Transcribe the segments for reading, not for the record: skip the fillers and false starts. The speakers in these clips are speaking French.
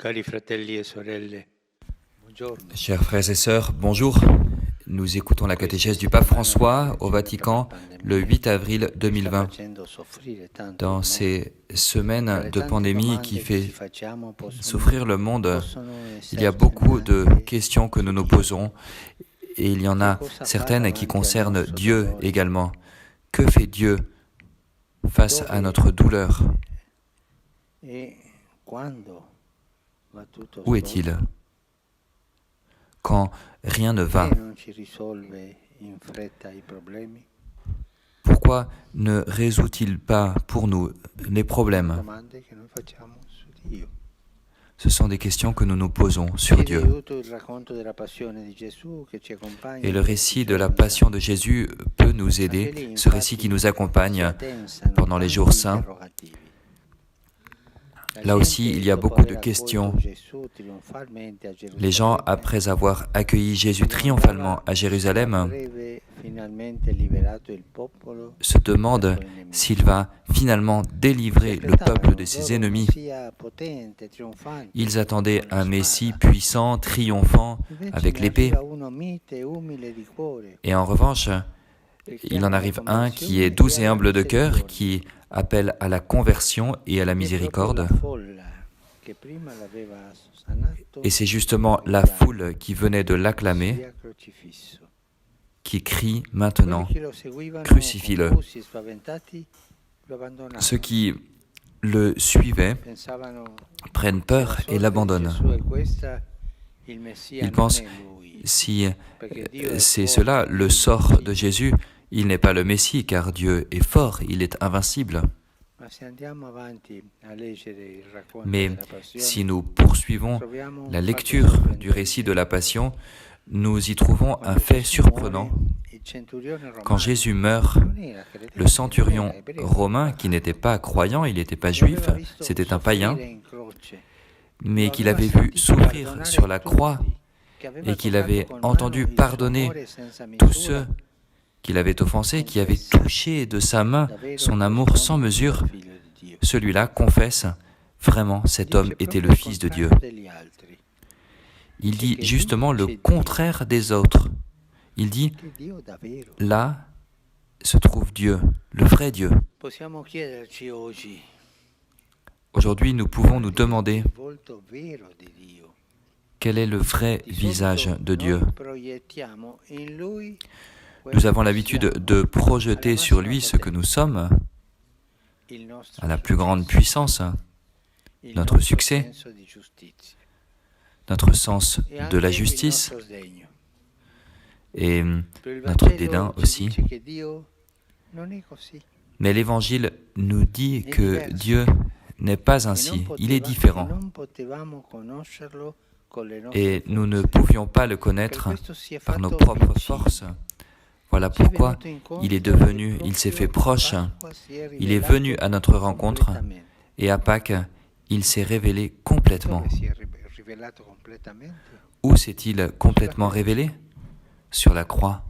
Cari fratelli e sorelle, buongiorno. Chers frères et sœurs, bonjour. Nous écoutons la catéchèse du pape François au Vatican le 8 avril 2020. Dans ces semaines de pandémie qui fait souffrir le monde, il y a beaucoup de questions que nous nous posons et il y en a certaines qui concernent Dieu également. Que fait Dieu face à notre douleur? Où est-il quand rien ne va? Pourquoi ne résout-il pas pour nous les problèmes? Ce sont des questions que nous nous posons sur Dieu. Et le récit de la passion de Jésus peut nous aider, ce récit qui nous accompagne pendant les jours saints. Là aussi, il y a beaucoup de questions. Les gens, après avoir accueilli Jésus triomphalement à Jérusalem, se demandent s'il va finalement délivrer le peuple de ses ennemis. Ils attendaient un Messie puissant, triomphant, avec l'épée. Et en revanche, il en arrive un qui est doux et humble de cœur, qui appelle à la conversion et à la miséricorde. Et c'est justement la foule qui venait de l'acclamer, qui crie maintenant, crucifie-le. Ceux qui le suivaient prennent peur et l'abandonnent. Ils pensent, si c'est cela le sort de Jésus, il n'est pas le Messie, car Dieu est fort, il est invincible. Mais si nous poursuivons la lecture du récit de la Passion, nous y trouvons un fait surprenant. Quand Jésus meurt, le centurion romain, qui n'était pas croyant, il n'était pas juif, c'était un païen, mais qu'il avait vu souffrir sur la croix et qu'il avait entendu pardonner tous ceux qu'il avait offensé, qui avait touché de sa main son amour sans mesure, celui-là confesse, vraiment, cet homme était le Fils de Dieu. Il dit justement le contraire des autres. Il dit, là se trouve Dieu, le vrai Dieu. Aujourd'hui, nous pouvons nous demander quel est le vrai visage de Dieu. Nous avons l'habitude de projeter sur lui ce que nous sommes, à la plus grande puissance, notre succès, notre sens de la justice et notre dédain aussi. Mais l'Évangile nous dit que Dieu n'est pas ainsi, il est différent. Et nous ne pouvions pas le connaître par nos propres forces. Voilà pourquoi il s'est fait proche, il est venu à notre rencontre, et à Pâques, il s'est révélé complètement. Où s'est-il complètement révélé? Sur la croix.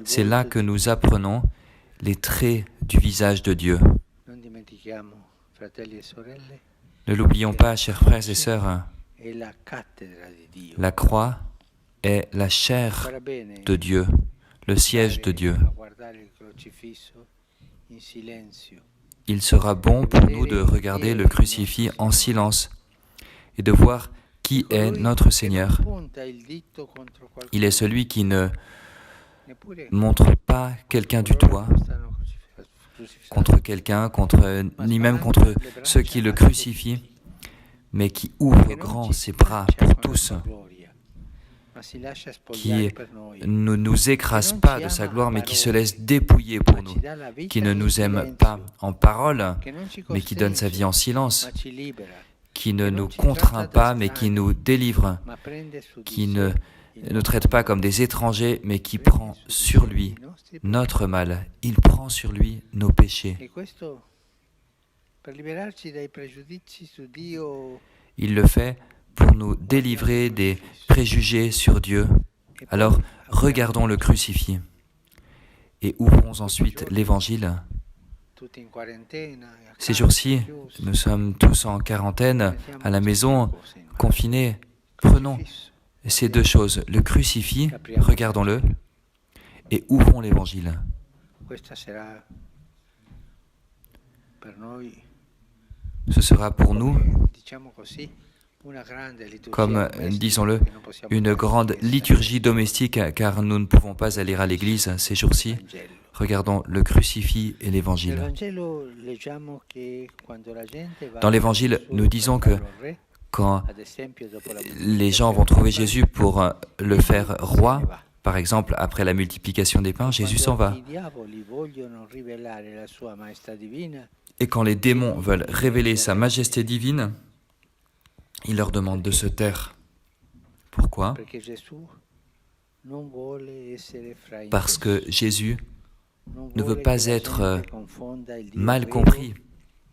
C'est là que nous apprenons les traits du visage de Dieu. Ne l'oublions pas, chers frères et sœurs, la croix est la chair de Dieu, le siège de Dieu. Il sera bon pour nous de regarder le crucifix en silence et de voir qui est notre Seigneur. Il est celui qui ne montre pas quelqu'un du doigt contre quelqu'un, ni même contre ceux qui le crucifient, mais qui ouvre grand ses bras pour tous, qui ne nous écrase pas de sa gloire, mais qui se laisse dépouiller pour nous, qui ne nous aime pas en parole, mais qui donne sa vie en silence, qui ne nous contraint pas, mais qui nous délivre, qui ne nous traite pas comme des étrangers, mais qui prend sur lui notre mal. Il prend sur lui nos péchés. Il le fait pour nous délivrer des préjugés sur Dieu. Alors, regardons le crucifix et ouvrons ensuite l'Évangile Ces jours-ci, nous sommes tous en quarantaine, à la maison, confinés. Prenons ces deux choses, le crucifix, regardons-le, et ouvrons l'Évangile. Ce sera pour nous, comme, disons-le, une grande liturgie domestique, car nous ne pouvons pas aller à l'église ces jours-ci. Regardons le crucifix et l'Évangile. Dans l'Évangile, nous disons que quand les gens vont trouver Jésus pour le faire roi, par exemple, après la multiplication des pains, Jésus s'en va. Et quand les démons veulent révéler sa majesté divine, il leur demande de se taire. Pourquoi ? Parce que Jésus ne veut pas être mal compris.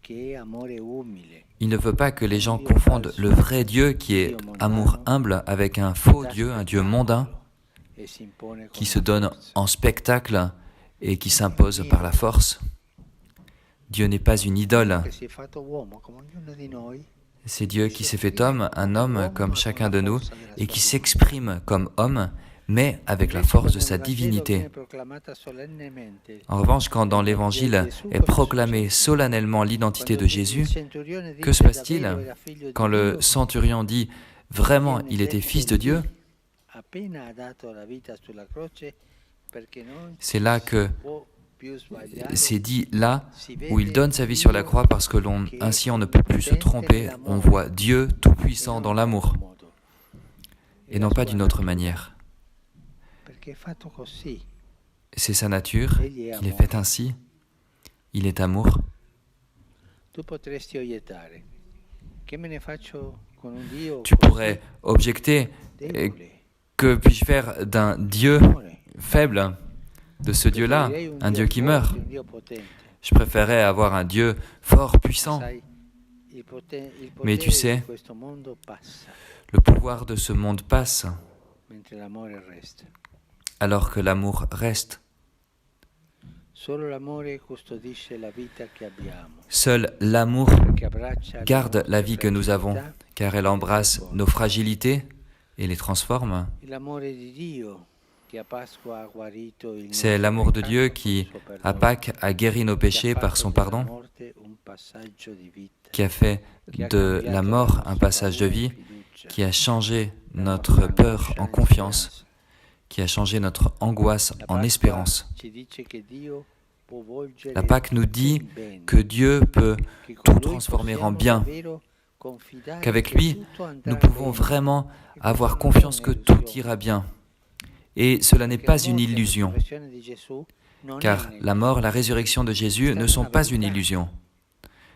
Il ne veut pas que les gens confondent le vrai Dieu qui est amour humble avec un faux Dieu, un Dieu mondain, qui se donne en spectacle et qui s'impose par la force. Dieu n'est pas une idole. C'est Dieu qui s'est fait homme, un homme comme chacun de nous, et qui s'exprime comme homme, mais avec la force de sa divinité. En revanche, quand dans l'Évangile est proclamée solennellement l'identité de Jésus, que se passe-t-il quand le centurion dit « Vraiment, il était fils de Dieu », c'est là que c'est dit là où il donne sa vie sur la croix parce que ainsi on ne peut plus se tromper, on voit Dieu tout-puissant dans l'amour et non pas d'une autre manière. C'est sa nature, il est fait ainsi, il est amour. Tu pourrais objecter, que puis-je faire d'un Dieu faible, de ce Dieu-là, un Dieu qui meurt? Je préférais avoir un Dieu fort, puissant. Mais tu sais, le pouvoir de ce monde passe, alors que l'amour reste. Seul l'amour garde la vie que nous avons, car elle embrasse nos fragilités et les transforme. C'est l'amour de Dieu qui, à Pâques, a guéri nos péchés par son pardon, qui a fait de la mort un passage de vie, qui a changé notre peur en confiance, qui a changé notre angoisse en espérance. La Pâques nous dit que Dieu peut tout transformer en bien, qu'avec lui, nous pouvons vraiment avoir confiance que tout ira bien. Et cela n'est pas une illusion, car la mort, la résurrection de Jésus ne sont pas une illusion.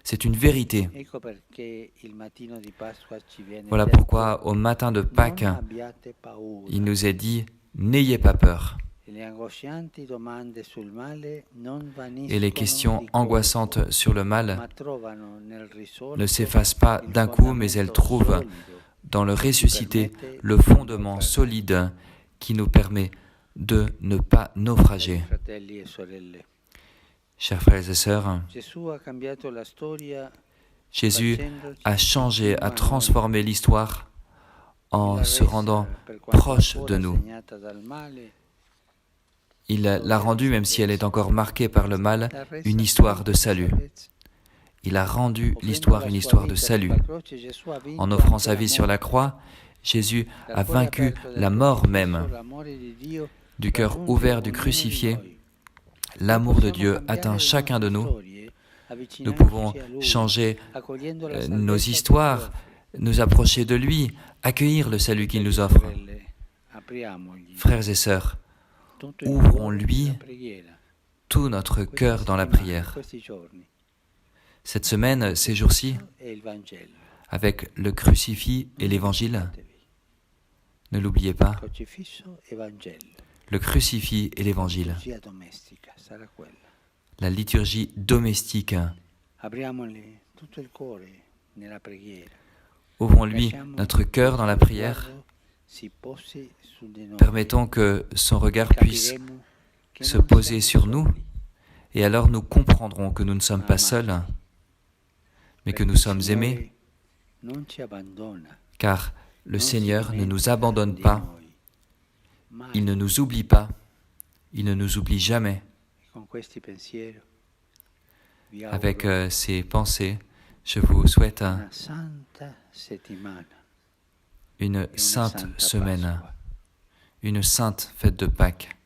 C'est une vérité. Voilà pourquoi, au matin de Pâques, il nous est dit « N'ayez pas peur ». Et les questions angoissantes sur le mal ne s'effacent pas d'un coup, mais elles trouvent dans le ressuscité le fondement solide qui nous permet de ne pas naufrager. Chers frères et sœurs, Jésus a changé, a transformé l'histoire en se rendant proche de nous. Il l'a rendue, même si elle est encore marquée par le mal, une histoire de salut. Il a rendu l'histoire une histoire de salut. En offrant sa vie sur la croix, Jésus a vaincu la mort même. Du cœur ouvert du crucifié, l'amour de Dieu atteint chacun de nous. Nous pouvons changer nos histoires, nous approcher de lui, accueillir le salut qu'il nous offre. Frères et sœurs, ouvrons-lui tout notre cœur dans la prière. Cette semaine, ces jours-ci, avec le crucifix et l'Évangile, ne l'oubliez pas, le crucifix et l'Évangile, la liturgie domestique. Ouvrons-lui notre cœur dans la prière, permettons que son regard puisse se poser sur nous Et alors nous comprendrons que nous ne sommes pas seuls, mais que nous sommes aimés, car le Seigneur ne nous abandonne pas, il ne nous oublie pas, il ne nous oublie jamais. Avec ces pensées, je vous souhaite une sainte semaine, une sainte fête de Pâques.